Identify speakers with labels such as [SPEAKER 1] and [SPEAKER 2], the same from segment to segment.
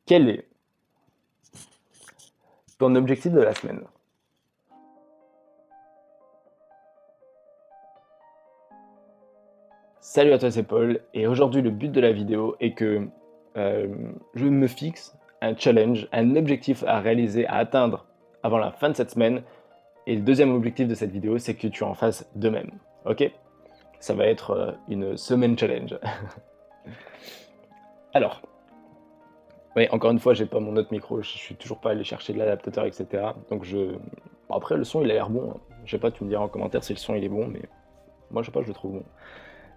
[SPEAKER 1] Quel est ton objectif de la semaine? Salut à toi, c'est Paul et aujourd'hui le but de la vidéo est que, je me fixe un challenge, un objectif à réaliser, à atteindre avant la fin de cette semaine et le deuxième objectif de cette vidéo, c'est que tu en fasses de même, OK? Ça va être, une semaine challenge. Alors, oui, encore une fois, j'ai pas mon autre micro, je suis toujours pas allé chercher de l'adaptateur et cetera, donc bon après le son il a l'air bon, hein. Je sais pas, tu me diras en commentaire si le son il est bon, mais moi je sais pas, je le trouve bon.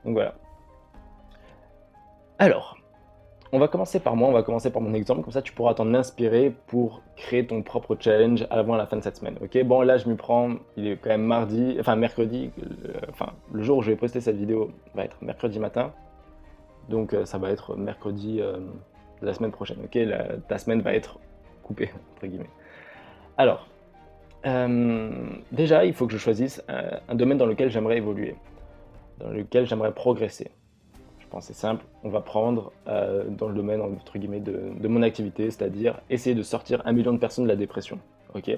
[SPEAKER 1] Donc voilà. Alors, on va commencer par moi, on va commencer par mon exemple, comme ça tu pourras t'en inspirer pour créer ton propre challenge avant la fin de cette semaine, OK? Bon là je m'y prends, il est quand même mercredi, le jour où je vais poster cette vidéo va être mercredi matin, donc ça va être mercredi, de la semaine prochaine, OK? Ta semaine va être «coupée» entre guillemets. Alors, déjà il faut que je choisisse un domaine dans lequel j'aimerais évoluer, dans lequel j'aimerais progresser. Je pense que c'est simple, on va prendre dans le domaine entre guillemets de mon activité, c'est-à-dire essayer de sortir 1 million de personnes de la dépression, ok?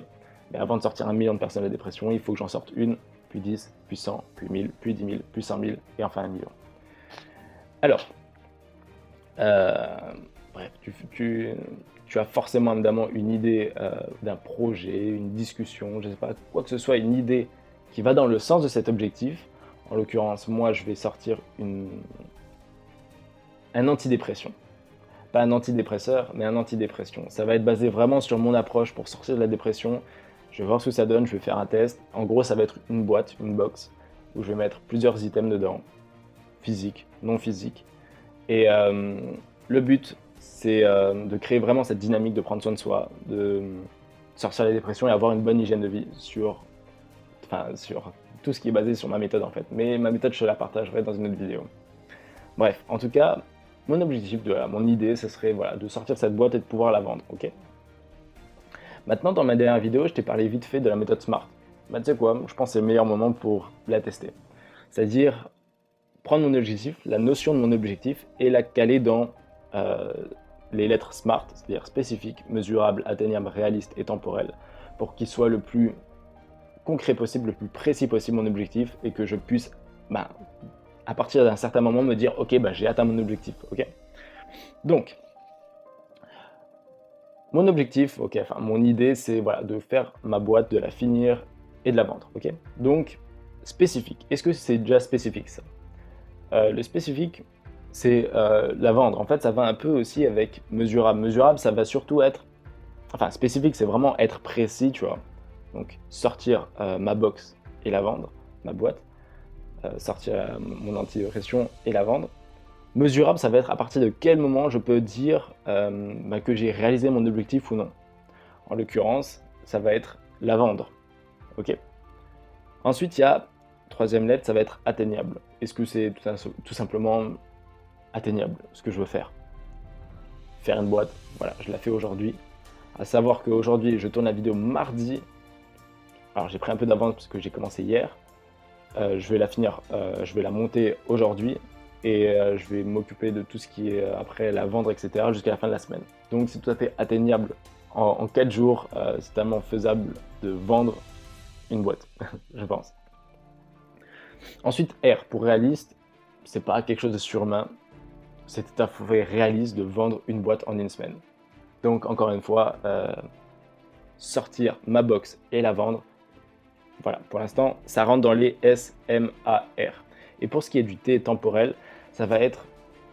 [SPEAKER 1] Mais avant de sortir 1 million de personnes de la dépression, il faut que j'en sorte une, puis 10, puis 100, puis 1000, puis 10 000, puis 100 000, et enfin 1 million. Alors, bref, tu as forcément évidemment une idée d'un projet, une discussion, je ne sais pas, quoi que ce soit, une idée qui va dans le sens de cet objectif. En l'occurrence, moi, je vais sortir un antidépression. Pas un antidépresseur, mais un antidépression. Ça va être basé vraiment sur mon approche pour sortir de la dépression. Je vais voir ce que ça donne, je vais faire un test. En gros, ça va être une boîte, une box, où je vais mettre plusieurs items dedans, physiques, non physiques. Et le but, c'est de créer vraiment cette dynamique de prendre soin de soi, de sortir de la dépression et avoir une bonne hygiène de vie sur tout ce qui est basé sur ma méthode en fait. Mais ma méthode, je te la partagerai dans une autre vidéo. Bref, en tout cas, mon objectif, mon idée, ce serait de sortir cette boîte et de pouvoir la vendre, ok? Maintenant, dans ma dernière vidéo, je t'ai parlé vite fait de la méthode SMART. Bah, tu sais quoi, je pense que c'est le meilleur moment pour la tester. C'est-à-dire prendre mon objectif, la notion de mon objectif, et la caler dans les lettres SMART, c'est-à-dire spécifique, mesurable, atteignable, réaliste et temporel, pour qu'il soit le plus concret possible, le plus précis possible mon objectif, et que je puisse à partir d'un certain moment me dire ok, j'ai atteint mon objectif, ok? Donc, mon objectif, mon idée, c'est de faire ma boîte, de la finir et de la vendre, ok? Donc, spécifique. Est-ce que c'est déjà spécifique ça? Le spécifique, c'est la vendre. En fait, ça va un peu aussi avec mesurable. Mesurable, ça va surtout être, spécifique, c'est vraiment être précis, tu vois. Donc, sortir ma box et la vendre, ma boîte. Sortir mon antidépression et la vendre. Mesurable, ça va être à partir de quel moment je peux dire que j'ai réalisé mon objectif ou non. En l'occurrence, ça va être la vendre. Ok. Ensuite, il y a, troisième lettre, ça va être atteignable. Est-ce que c'est tout simplement atteignable, ce que je veux faire? Faire une boîte, voilà, je la fais aujourd'hui. À savoir qu'aujourd'hui, je tourne la vidéo mardi. Alors j'ai pris un peu d'avance parce que j'ai commencé hier. Je vais la finir, je vais la monter aujourd'hui et je vais m'occuper de tout ce qui est après la vendre, etc. jusqu'à la fin de la semaine. Donc c'est tout à fait atteignable en 4 jours, c'est tellement faisable de vendre une boîte, je pense. Ensuite, R pour réaliste, c'est pas quelque chose de surhumain, c'est tout à fait réaliste de vendre une boîte en une semaine. Donc encore une fois, sortir ma box et la vendre. Voilà, pour l'instant, ça rentre dans les SMAR. Et pour ce qui est du T temporel, ça va être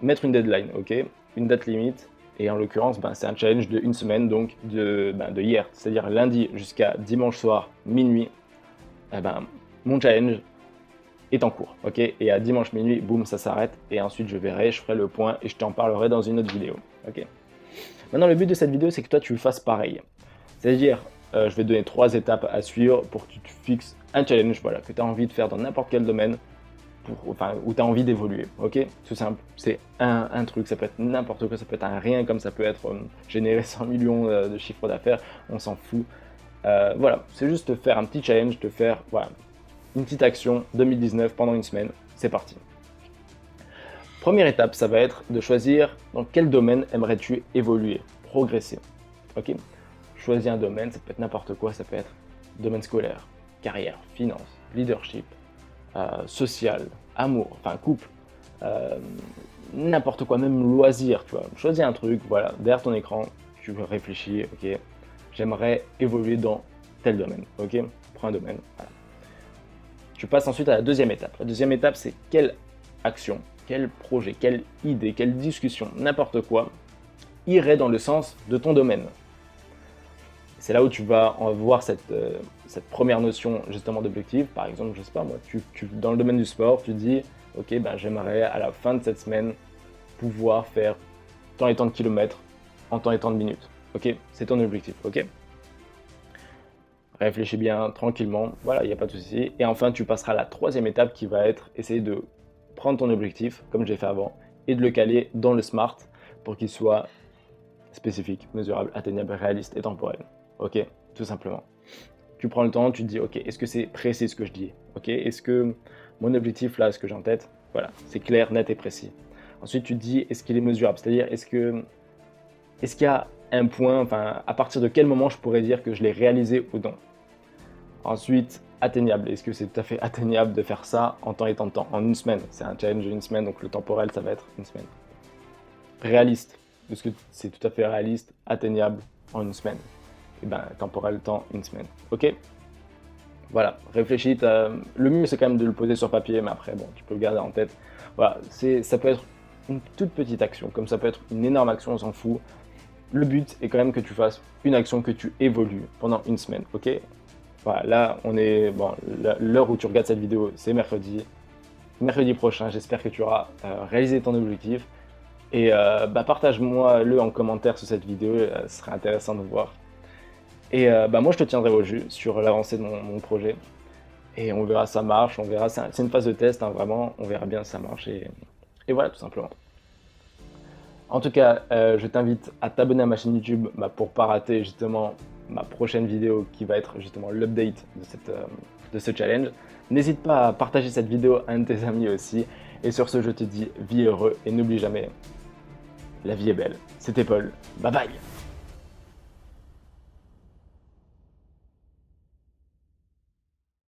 [SPEAKER 1] mettre une deadline, ok? Une date limite. Et en l'occurrence, c'est un challenge de une semaine, donc de hier. C'est-à-dire lundi jusqu'à dimanche soir, minuit. Mon challenge est en cours, ok? Et à dimanche minuit, boum, ça s'arrête. Et ensuite, je ferai le point et je t'en parlerai dans une autre vidéo, ok? Maintenant, le but de cette vidéo, c'est que toi, tu fasses pareil. C'est-à-dire, je vais te donner 3 étapes à suivre pour que tu te fixes un challenge que tu as envie de faire dans n'importe quel domaine, où tu as envie d'évoluer, ok? Tout simple, c'est un truc, ça peut être n'importe quoi, ça peut être un rien, comme ça peut être générer 100 millions de chiffre d'affaires, on s'en fout. Voilà, c'est juste te faire un petit challenge, te faire une petite action 2019 pendant une semaine, c'est parti. Première étape, ça va être de choisir dans quel domaine aimerais-tu évoluer. progresser. Ok? Choisis un domaine, ça peut être n'importe quoi, ça peut être domaine scolaire, carrière, finance, leadership, social, amour, enfin couple, n'importe quoi, même loisir, tu vois. Choisis un truc, voilà, derrière ton écran, tu réfléchis, ok, j'aimerais évoluer dans tel domaine, ok? Prends un domaine, voilà. Tu passes ensuite à la deuxième étape. La deuxième étape, c'est quelle action, quel projet, quelle idée, quelle discussion, n'importe quoi, irait dans le sens de ton domaine. C'est là où tu vas en voir cette première notion justement d'objectif. Par exemple, je sais pas moi, dans le domaine du sport, tu dis, ok, ben, j'aimerais à la fin de cette semaine pouvoir faire tant et tant de kilomètres en tant et tant de minutes. Ok, c'est ton objectif, ok? Réfléchis bien, tranquillement, voilà, il n'y a pas de souci. Et enfin, tu passeras à la troisième étape qui va être essayer de prendre ton objectif, comme j'ai fait avant, et de le caler dans le SMART pour qu'il soit spécifique, mesurable, atteignable, réaliste et temporel. Ok, tout simplement. Tu prends le temps, tu te dis, ok, est-ce que c'est précis ce que je dis? Ok, est-ce que mon objectif là, ce que j'ai en tête, voilà, c'est clair, net et précis. Ensuite, tu te dis, est-ce qu'il est mesurable? C'est-à-dire, est-ce qu'il y a un point, enfin, à partir de quel moment je pourrais dire que je l'ai réalisé ou non? Ensuite, atteignable. Est-ce que c'est tout à fait atteignable de faire ça en temps et tant de temps? En une semaine. C'est un challenge d'une semaine, donc le temporel, ça va être une semaine. Réaliste. Est-ce que c'est tout à fait réaliste, atteignable en une semaine? Et ben, temporel, temps, une semaine. Ok? Voilà, réfléchis. Le mieux, c'est quand même de le poser sur papier, mais après, bon, tu peux le garder en tête. Voilà, ça peut être une toute petite action, comme ça peut être une énorme action, on s'en fout. Le but est quand même que tu fasses une action, que tu évolues pendant une semaine, ok? Voilà, là, on est, bon, l'heure où tu regardes cette vidéo, c'est mercredi. Mercredi prochain, j'espère que tu auras réalisé ton objectif. Et partage-moi le en commentaire sous cette vidéo, ce serait intéressant de voir. Et moi, je te tiendrai au jus sur l'avancée de mon projet. Et on verra si ça marche, on verra, c'est une phase de test, hein, vraiment, on verra bien si ça marche. Et voilà, tout simplement. En tout cas, je t'invite à t'abonner à ma chaîne YouTube pour ne pas rater justement ma prochaine vidéo qui va être justement l'update de ce challenge. N'hésite pas à partager cette vidéo à un de tes amis aussi. Et sur ce, je te dis, vis heureux et n'oublie jamais, la vie est belle. C'était Paul. Bye bye!